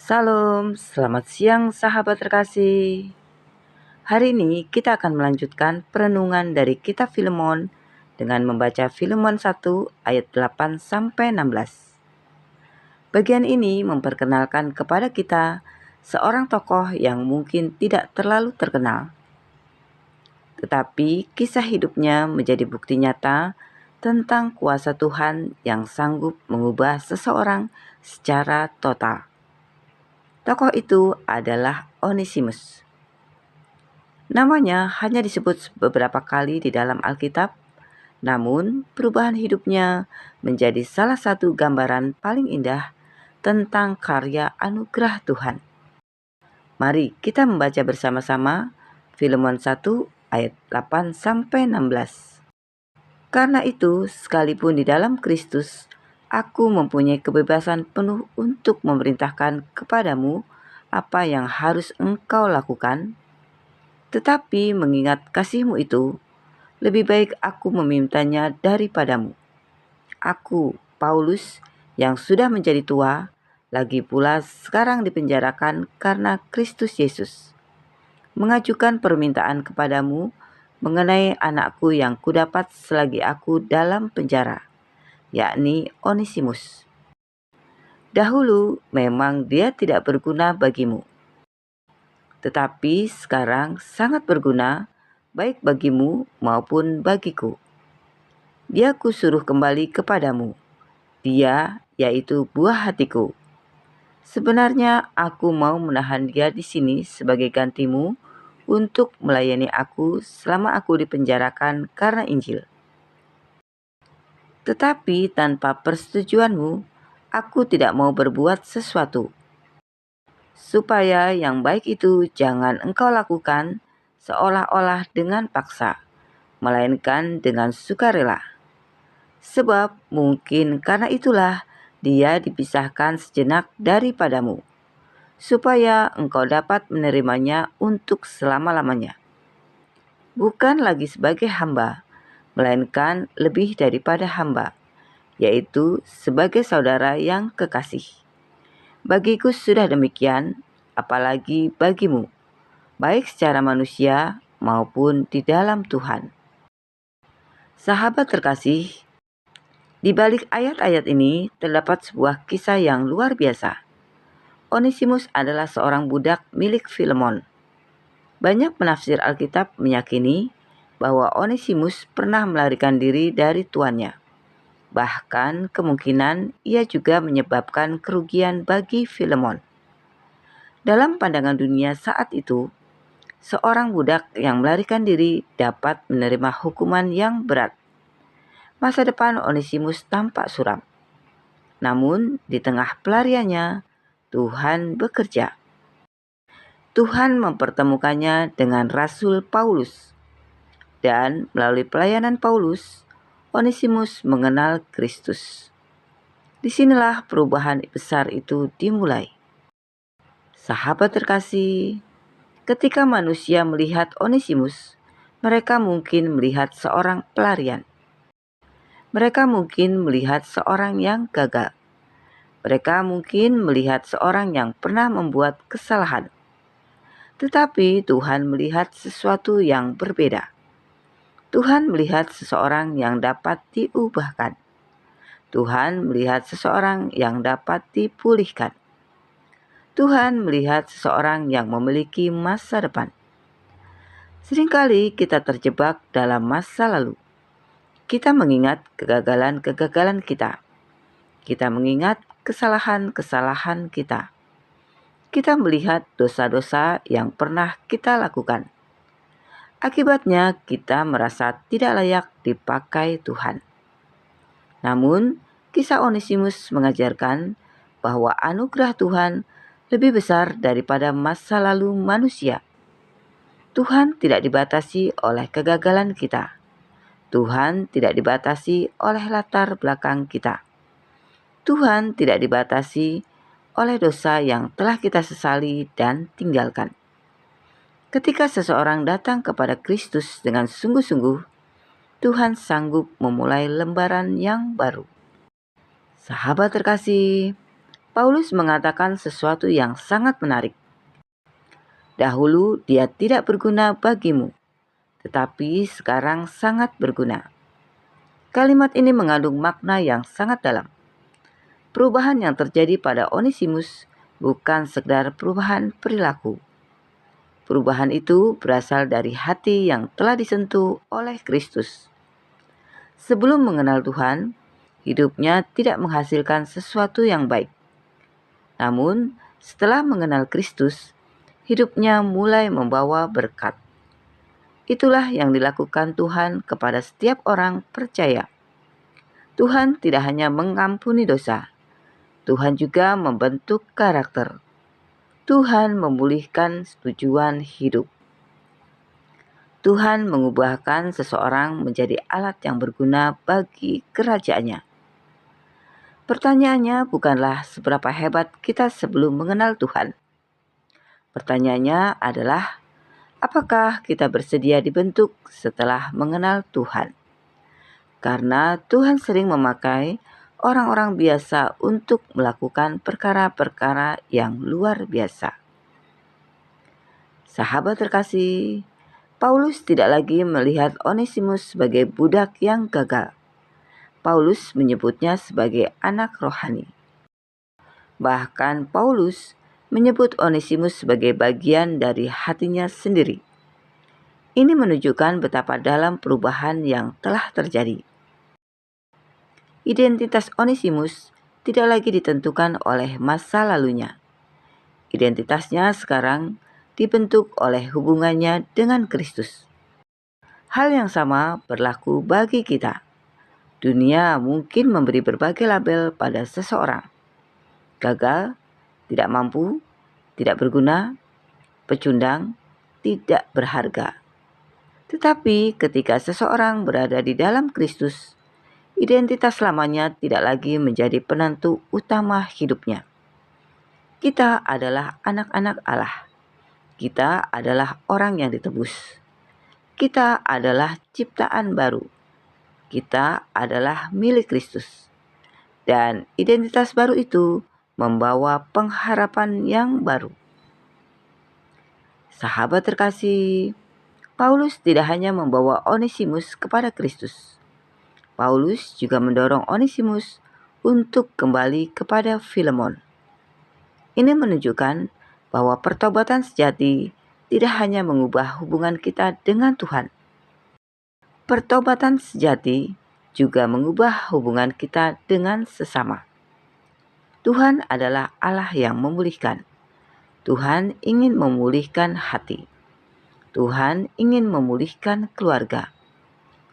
Salam, selamat siang sahabat terkasih. Hari ini kita akan melanjutkan perenungan dari kitab Filemon dengan membaca Filemon 1 ayat 8 sampai 16. Bagian ini memperkenalkan kepada kita seorang tokoh yang mungkin tidak terlalu terkenal. Tetapi kisah hidupnya menjadi bukti nyata tentang kuasa Tuhan yang sanggup mengubah seseorang secara total. Tokoh itu adalah Onesimus. Namanya hanya disebut beberapa kali di dalam Alkitab, namun perubahan hidupnya menjadi salah satu gambaran paling indah tentang karya anugerah Tuhan. Mari kita membaca bersama-sama Filemon 1 ayat 8 sampai 16. Karena itu, sekalipun di dalam Kristus, aku mempunyai kebebasan penuh untuk memerintahkan kepadamu apa yang harus engkau lakukan. Tetapi mengingat kasihmu itu, lebih baik aku memintanya daripadamu. Aku, Paulus, yang sudah menjadi tua, lagi pula sekarang dipenjarakan karena Kristus Yesus, mengajukan permintaan kepadamu mengenai anakku yang kudapat selagi aku dalam penjara, yakni Onesimus. Dahulu memang dia tidak berguna bagimu, tetapi sekarang sangat berguna baik bagimu maupun bagiku. Dia kusuruh kembali kepadamu. Dia yaitu buah hatiku. Sebenarnya aku mau menahan dia di sini sebagai gantimu untuk melayani aku selama aku dipenjarakan karena Injil. Tetapi tanpa persetujuanmu, aku tidak mau berbuat sesuatu. Supaya yang baik itu jangan engkau lakukan seolah-olah dengan paksa, melainkan dengan sukarela. Sebab mungkin karena itulah dia dipisahkan sejenak daripadamu, supaya engkau dapat menerimanya untuk selama-lamanya. Bukan lagi sebagai hamba, melainkan lebih daripada hamba, yaitu sebagai saudara yang kekasih. Bagiku sudah demikian, apalagi bagimu, baik secara manusia maupun di dalam Tuhan. Sahabat terkasih, di balik ayat-ayat ini terdapat sebuah kisah yang luar biasa. Onesimus adalah seorang budak milik Filemon. Banyak penafsir Alkitab meyakini bahwa Onesimus pernah melarikan diri dari tuannya. Bahkan kemungkinan ia juga menyebabkan kerugian bagi Filemon. Dalam pandangan dunia saat itu, seorang budak yang melarikan diri dapat menerima hukuman yang berat. Masa depan Onesimus tampak suram. Namun, di tengah pelariannya, Tuhan bekerja. Tuhan mempertemukannya dengan Rasul Paulus. Dan melalui pelayanan Paulus, Onesimus mengenal Kristus. Disinilah perubahan besar itu dimulai. Sahabat terkasih, ketika manusia melihat Onesimus, mereka mungkin melihat seorang pelarian. Mereka mungkin melihat seorang yang gagal. Mereka mungkin melihat seorang yang pernah membuat kesalahan. Tetapi Tuhan melihat sesuatu yang berbeda. Tuhan melihat seseorang yang dapat diubahkan. Tuhan melihat seseorang yang dapat dipulihkan. Tuhan melihat seseorang yang memiliki masa depan. Seringkali kita terjebak dalam masa lalu. Kita mengingat kegagalan-kegagalan kita. Kita mengingat kesalahan-kesalahan kita. Kita melihat dosa-dosa yang pernah kita lakukan. Akibatnya kita merasa tidak layak dipakai Tuhan. Namun, kisah Onesimus mengajarkan bahwa anugerah Tuhan lebih besar daripada masa lalu manusia. Tuhan tidak dibatasi oleh kegagalan kita. Tuhan tidak dibatasi oleh latar belakang kita. Tuhan tidak dibatasi oleh dosa yang telah kita sesali dan tinggalkan. Ketika seseorang datang kepada Kristus dengan sungguh-sungguh, Tuhan sanggup memulai lembaran yang baru. Sahabat terkasih, Paulus mengatakan sesuatu yang sangat menarik. Dahulu dia tidak berguna bagimu, tetapi sekarang sangat berguna. Kalimat ini mengandung makna yang sangat dalam. Perubahan yang terjadi pada Onesimus bukan sekedar perubahan perilaku. Perubahan itu berasal dari hati yang telah disentuh oleh Kristus. Sebelum mengenal Tuhan, hidupnya tidak menghasilkan sesuatu yang baik. Namun, setelah mengenal Kristus, hidupnya mulai membawa berkat. Itulah yang dilakukan Tuhan kepada setiap orang percaya. Tuhan tidak hanya mengampuni dosa, Tuhan juga membentuk karakter. Tuhan memulihkan tujuan hidup. Tuhan mengubahkan seseorang menjadi alat yang berguna bagi kerajaannya. Pertanyaannya bukanlah seberapa hebat kita sebelum mengenal Tuhan. Pertanyaannya adalah, apakah kita bersedia dibentuk setelah mengenal Tuhan? Karena Tuhan sering memakai orang-orang biasa untuk melakukan perkara-perkara yang luar biasa. Sahabat terkasih, Paulus tidak lagi melihat Onesimus sebagai budak yang gagal. Paulus menyebutnya sebagai anak rohani. Bahkan Paulus menyebut Onesimus sebagai bagian dari hatinya sendiri. Ini menunjukkan betapa dalam perubahan yang telah terjadi. Identitas Onesimus tidak lagi ditentukan oleh masa lalunya. Identitasnya sekarang dibentuk oleh hubungannya dengan Kristus. Hal yang sama berlaku bagi kita. Dunia mungkin memberi berbagai label pada seseorang. Gagal, tidak mampu, tidak berguna, pecundang, tidak berharga. Tetapi ketika seseorang berada di dalam Kristus, identitas lamanya tidak lagi menjadi penentu utama hidupnya. Kita adalah anak-anak Allah. Kita adalah orang yang ditebus. Kita adalah ciptaan baru. Kita adalah milik Kristus. Dan identitas baru itu membawa pengharapan yang baru. Sahabat terkasih, Paulus tidak hanya membawa Onesimus kepada Kristus. Paulus juga mendorong Onesimus untuk kembali kepada Filemon. Ini menunjukkan bahwa pertobatan sejati tidak hanya mengubah hubungan kita dengan Tuhan. Pertobatan sejati juga mengubah hubungan kita dengan sesama. Tuhan adalah Allah yang memulihkan. Tuhan ingin memulihkan hati. Tuhan ingin memulihkan keluarga.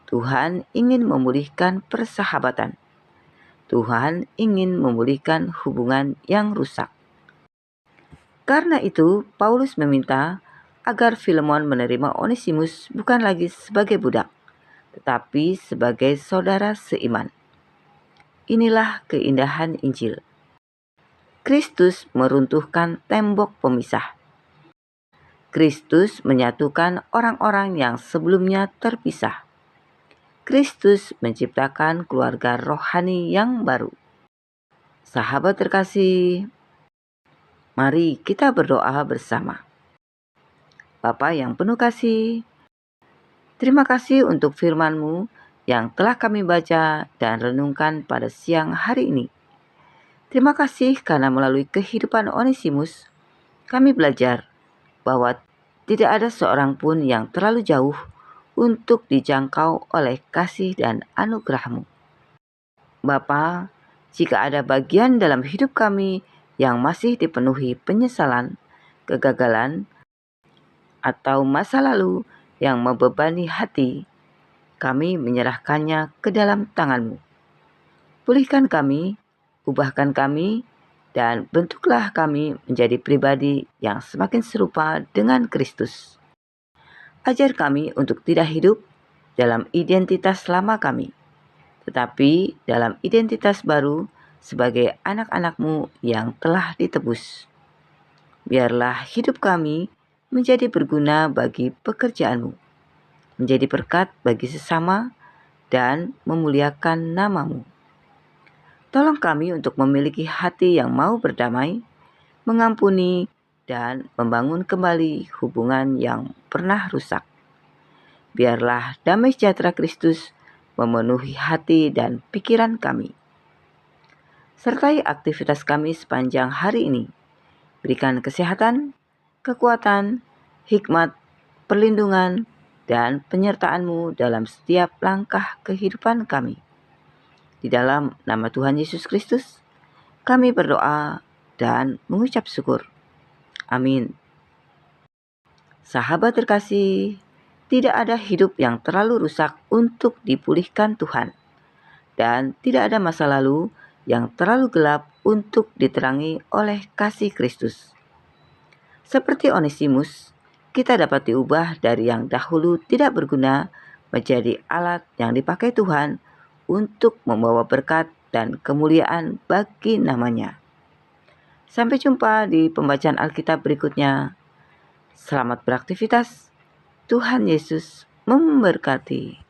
Tuhan ingin memulihkan persahabatan. Tuhan ingin memulihkan hubungan yang rusak. Karena itu, Paulus meminta agar Filemon menerima Onesimus bukan lagi sebagai budak, tetapi sebagai saudara seiman. Inilah keindahan Injil. Kristus meruntuhkan tembok pemisah. Kristus menyatukan orang-orang yang sebelumnya terpisah. Kristus menciptakan keluarga rohani yang baru. Sahabat terkasih, mari kita berdoa bersama. Bapa yang penuh kasih, terima kasih untuk firman-Mu yang telah kami baca dan renungkan pada siang hari ini. Terima kasih karena melalui kehidupan Onesimus, kami belajar bahwa tidak ada seorang pun yang terlalu jauh untuk dijangkau oleh kasih dan anugerah-Mu. Bapa, jika ada bagian dalam hidup kami yang masih dipenuhi penyesalan, kegagalan, atau masa lalu yang membebani hati, kami menyerahkannya ke dalam tangan-Mu. Pulihkan kami, ubahkan kami, dan bentuklah kami menjadi pribadi yang semakin serupa dengan Kristus. Ajar kami untuk tidak hidup dalam identitas lama kami, tetapi dalam identitas baru sebagai anak-anak-Mu yang telah ditebus. Biarlah hidup kami menjadi berguna bagi pekerjaan-Mu, menjadi berkat bagi sesama, dan memuliakan nama-Mu. Tolong kami untuk memiliki hati yang mau berdamai, mengampuni, dan membangun kembali hubungan yang pernah rusak. Biarlah damai sejahtera Kristus memenuhi hati dan pikiran kami. Sertai aktivitas kami sepanjang hari ini. Berikan kesehatan, kekuatan, hikmat, perlindungan, dan penyertaan-Mu dalam setiap langkah kehidupan kami. Di dalam nama Tuhan Yesus Kristus, kami berdoa dan mengucap syukur. Amin. Sahabat terkasih, tidak ada hidup yang terlalu rusak untuk dipulihkan Tuhan, dan tidak ada masa lalu yang terlalu gelap untuk diterangi oleh kasih Kristus. Seperti Onesimus, kita dapat diubah dari yang dahulu tidak berguna menjadi alat yang dipakai Tuhan untuk membawa berkat dan kemuliaan bagi namanya. Sampai jumpa di pembacaan Alkitab berikutnya. Selamat beraktivitas. Tuhan Yesus memberkati.